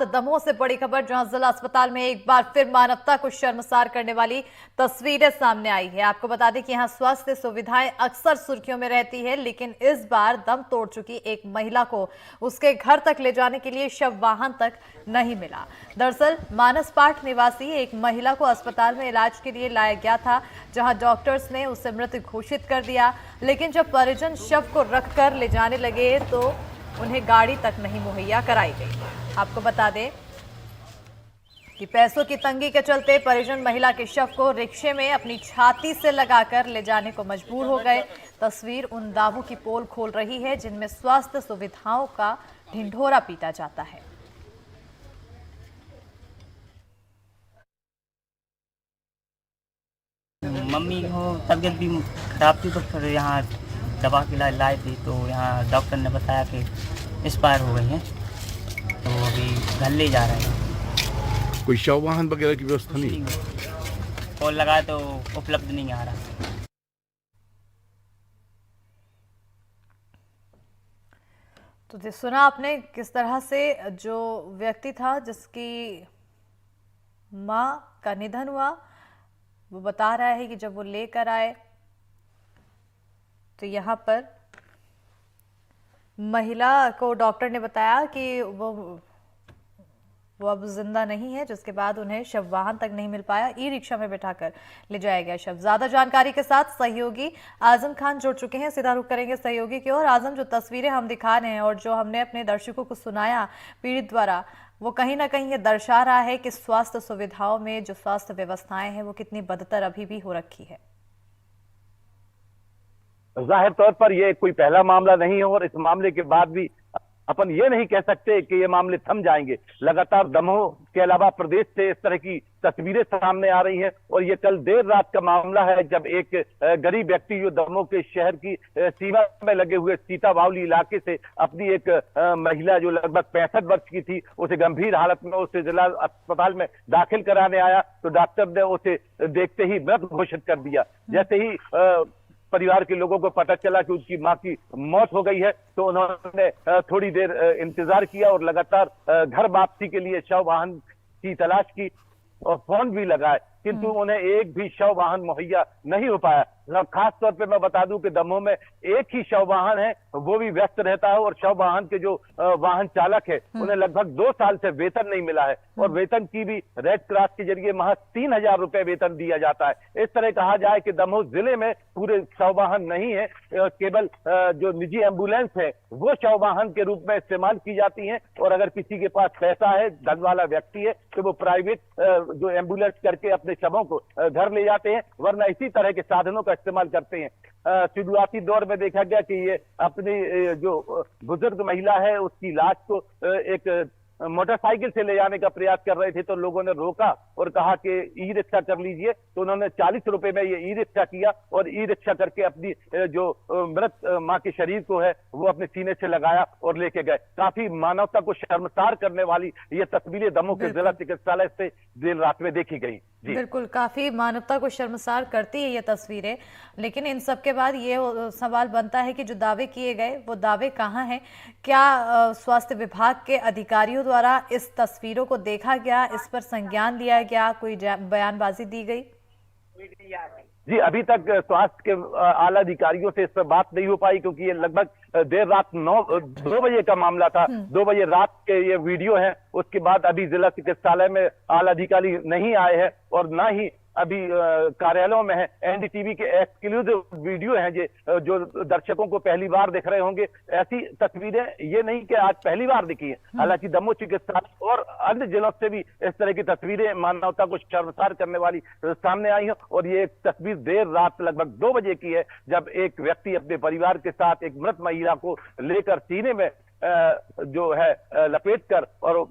दमोह से बड़ी खबर, जहां जिला अस्पताल में एक बार फिर मानवता को शर्मसार करने वाली तस्वीरें सामने आई है। आपको बता दें कि यहां स्वास्थ्य सुविधाएं अक्सर सुर्खियों में रहती है, लेकिन इस बार दम तोड़ चुकी एक महिला को उसके घर तक ले जाने के लिए शव वाहन तक नहीं मिला। दरअसल मानसपाट निवासी एक महिला को अस्पताल में इलाज के लिए लाया गया था, जहां डॉक्टर्स ने उसे मृत घोषित कर दिया, लेकिन जब परिजन शव को रखकर ले जाने लगे तो उन्हें गाड़ी तक नहीं मुहैया कराई गई। आपको बता दें कि पैसों की तंगी के चलते परिजन महिला के शव को रिक्शे में अपनी छाती से लगाकर ले जाने को मजबूर हो गए। तस्वीर उन दावों की पोल खोल रही है जिनमें स्वास्थ्य सुविधाओं का ढिंढोरा पीटा जाता है। मम्मी को तबीयत भी खराब थी, तो फिर यहाँ दवा के लाए थे, तो यहाँ डॉक्टर ने बताया कि एक्सपायर हो गई हैं, तो अभी घर ले जा रहे हैं। कोई शव वाहन वगैरह की व्यवस्था नहीं? कॉल लगा तो उपलब्ध नहीं आ रहा। तो सुना आपने किस तरह से जो व्यक्ति था जिसकी मां का निधन हुआ, वो बता रहा है कि जब वो लेकर आए तो यहाँ पर महिला को डॉक्टर ने बताया कि वो अब जिंदा नहीं है, जिसके बाद उन्हें शव वाहन तक नहीं मिल पाया। ई रिक्शा में बैठाकर ले जाया गया शव। ज्यादा जानकारी के साथ सहयोगी आजम खान जुड़ चुके हैं, सीधा रुख करेंगे सहयोगी की ओर। आजम, जो तस्वीरें हम दिखा रहे हैं और जो हमने अपने दर्शकों को सुनाया पीड़ित द्वारा, वो कहीं ना कहीं ये दर्शा रहा है कि स्वास्थ्य सुविधाओं में जो स्वास्थ्य व्यवस्थाएं हैं वो कितनी बदतर अभी भी हो रखी है। जाहिर तौर पर यह कोई पहला मामला नहीं है और इस मामले के बाद भी अपन ये नहीं कह सकते कि ये मामले थम जाएंगे। लगातार दमोह के अलावा प्रदेश से इस तरह की तस्वीरें सामने आ रही हैं और ये कल देर रात का मामला है, जब एक गरीब व्यक्ति जो दमोह के शहर की सीमा में लगे हुए सीता बावली इलाके से अपनी एक महिला जो लगभग 65 वर्ष की थी, उसे गंभीर हालत में उसे जिला अस्पताल में दाखिल कराने आया तो डॉक्टर ने उसे देखते ही मृत घोषित कर दिया। जैसे ही परिवार के लोगों को पता चला कि उसकी मां की मौत हो गई है, तो उन्होंने थोड़ी देर इंतजार किया और लगातार घर वापसी के लिए शव वाहन की तलाश की और फोन भी लगाए, किंतु उन्हें एक भी शव वाहन मुहैया नहीं हो पाया। खास तौर पे मैं बता दूं कि दमोह में एक ही शव वाहन है, वो भी व्यस्त रहता है और शव वाहन के जो वाहन चालक है उन्हें लगभग 2 साल से वेतन नहीं मिला है और वेतन की भी रेड क्रॉस के जरिए महज 3000 रुपए वेतन दिया जाता है। इस तरह कहा जाए कि दमोह जिले में पूरे शव वाहन नहीं है, केवल जो निजी एम्बुलेंस है वो शव वाहन के रूप में इस्तेमाल की जाती है और अगर किसी के पास पैसा है, धन वाला व्यक्ति है, तो वो प्राइवेट जो एम्बुलेंस करके अपने शवों को घर ले जाते हैं, वरना इसी तरह के साधनों का इस्तेमाल करते हैं। शुरुआती दौर में देखा गया कि ये अपनी जो बुजुर्ग महिला है उसकी लाश को एक मोटरसाइकिल से ले जाने का प्रयास कर रहे थे, तो लोगों ने रोका और कहा कि ई रिक्शा कर लीजिए, तो उन्होंने 40 रुपए में ये ई रिक्शा किया और ई रिक्शा करके अपनी जो मृत मां के शरीर को है वो अपने सीने से लगाया और लेके गए। काफी मानवता को शर्मसार करने वाली ये तस्वीरें दमोह के जिला चिकित्सालय से देर रात में देखी गई। बिल्कुल, काफी मानवता को शर्मसार करती है ये तस्वीरें, लेकिन इन सब के बाद ये सवाल बनता है कि जो दावे किए गए वो दावे कहाँ हैं? क्या स्वास्थ्य विभाग के अधिकारियों द्वारा इस तस्वीरों को देखा गया, इस पर संज्ञान लिया गया, कोई बयानबाजी दी गई? जी, अभी तक स्वास्थ्य के आला अधिकारियों से इस पर बात नहीं हो पाई, क्योंकि ये लगभग देर रात 2 बजे का मामला था। 2 बजे रात के ये वीडियो है। उसके बाद अभी जिला चिकित्सालय में आला अधिकारी नहीं आए हैं और ना ही अभी कार्यालयों में है। एनडीटीवी के एक्सक्लूसिव वीडियो हैं जो दर्शकों को पहली बार दिख रहे होंगे। ऐसी तस्वीरें ये नहीं कि आज पहली बार दिखी है, हालांकि दमोह चिकित्सालय और अन्य जिलों से भी इस तरह की तस्वीरें मानवता को शर्मसार करने वाली सामने आई हैं और ये तस्वीर देर रात लगभग 2 बजे की है, जब एक व्यक्ति अपने परिवार के साथ एक मृत महिला को लेकर सीने में जो है लपेट कर और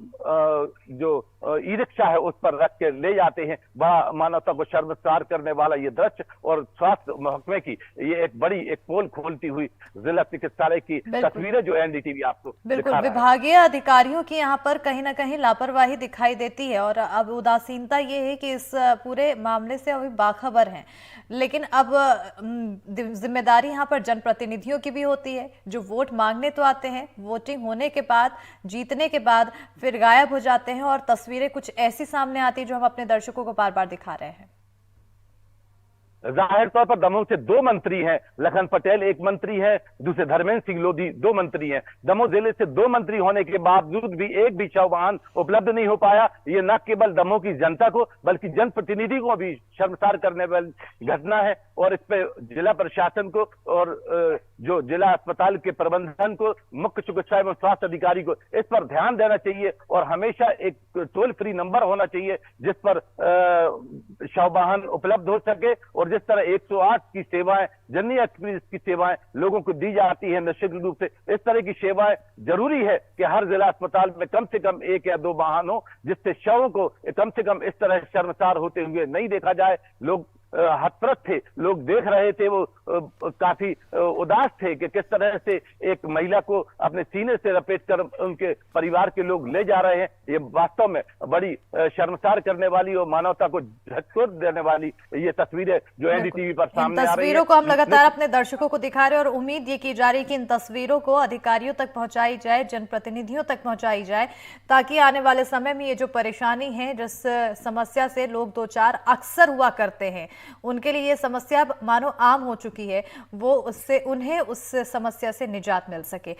जो ई रिक्शा है उस पर रख के ले जाते हैं। बड़ा मानवता को शर्मसार करने वाला ये दृश्य और स्वास्थ्य महकमे की ये एक बड़ी एक पोल खोलती हुई जिला चिकित्सालय की तस्वीरें जो एनडीटीवी आपको बिल्कुल विभागीय अधिकारियों की यहाँ पर कहीं ना कहीं लापरवाही दिखाई देती है और अब उदासीनता ये है कि इस पूरे मामले से अभी बाखबर हैं। लेकिन अब जिम्मेदारी यहाँ पर जनप्रतिनिधियों की भी होती है जो वोट मांगने तो आते हैं, वोटिंग होने के बाद जीतने के बाद फिर गायब हो जाते हैं और तस्वीरें कुछ ऐसी सामने आती है जो हम अपने दर्शकों को बार बार दिखा रहे हैं। जाहिर तौर पर दमोह से 2 मंत्री हैं, लखन पटेल एक मंत्री है, दूसरे धर्मेंद्र सिंह लोधी 2 मंत्री हैं। दमोह जिले से 2 मंत्री होने के बावजूद भी एक भी शव वाहन उपलब्ध नहीं हो पाया। ये न केवल दमोह की जनता को बल्कि जनप्रतिनिधि को भी शर्मसार करने वाली घटना है और इस पे जिला प्रशासन को और जो जिला अस्पताल के प्रबंधन को, मुख्य चिकित्सा एवं स्वास्थ्य अधिकारी को इस पर ध्यान देना चाहिए और हमेशा एक टोल फ्री नंबर होना चाहिए जिस पर शव वाहन उपलब्ध हो सके और जिस तरह 108 की सेवाएं, जननी एक्सप्रेस की सेवाएं लोगों को दी जाती है निश्चित रूप से, इस तरह की सेवाएं जरूरी है कि हर जिला अस्पताल में कम से कम 1 या 2 वाहन हो जिससे शवों को कम से कम इस तरह शर्मसार होते हुए नहीं देखा जाए। लोग हतप्रत थे, लोग देख रहे थे, वो काफी उदास थे कि किस तरह से एक महिला को अपने सीने से लपेटकर उनके परिवार के लोग ले जा रहे हैं। ये वास्तव में बड़ी शर्मसार करने वाली और मानवता को झकझोर देने वाली ये तस्वीरें जो एनडीटीवी पर सामने आ रही है। तस्वीरों को हम लगातार अपने दर्शकों को दिखा रहे हैं और उम्मीद ये की जा रही है कि इन तस्वीरों को अधिकारियों तक पहुंचाई जाए, जनप्रतिनिधियों तक पहुंचाई जाए ताकि आने वाले समय में ये जो परेशानी है, जिस समस्या से लोग 2-4 अक्सर हुआ करते हैं, उनके लिए ये समस्या मानो आम हो चुकी है, वो उससे उन्हें उस समस्या से निजात मिल सके।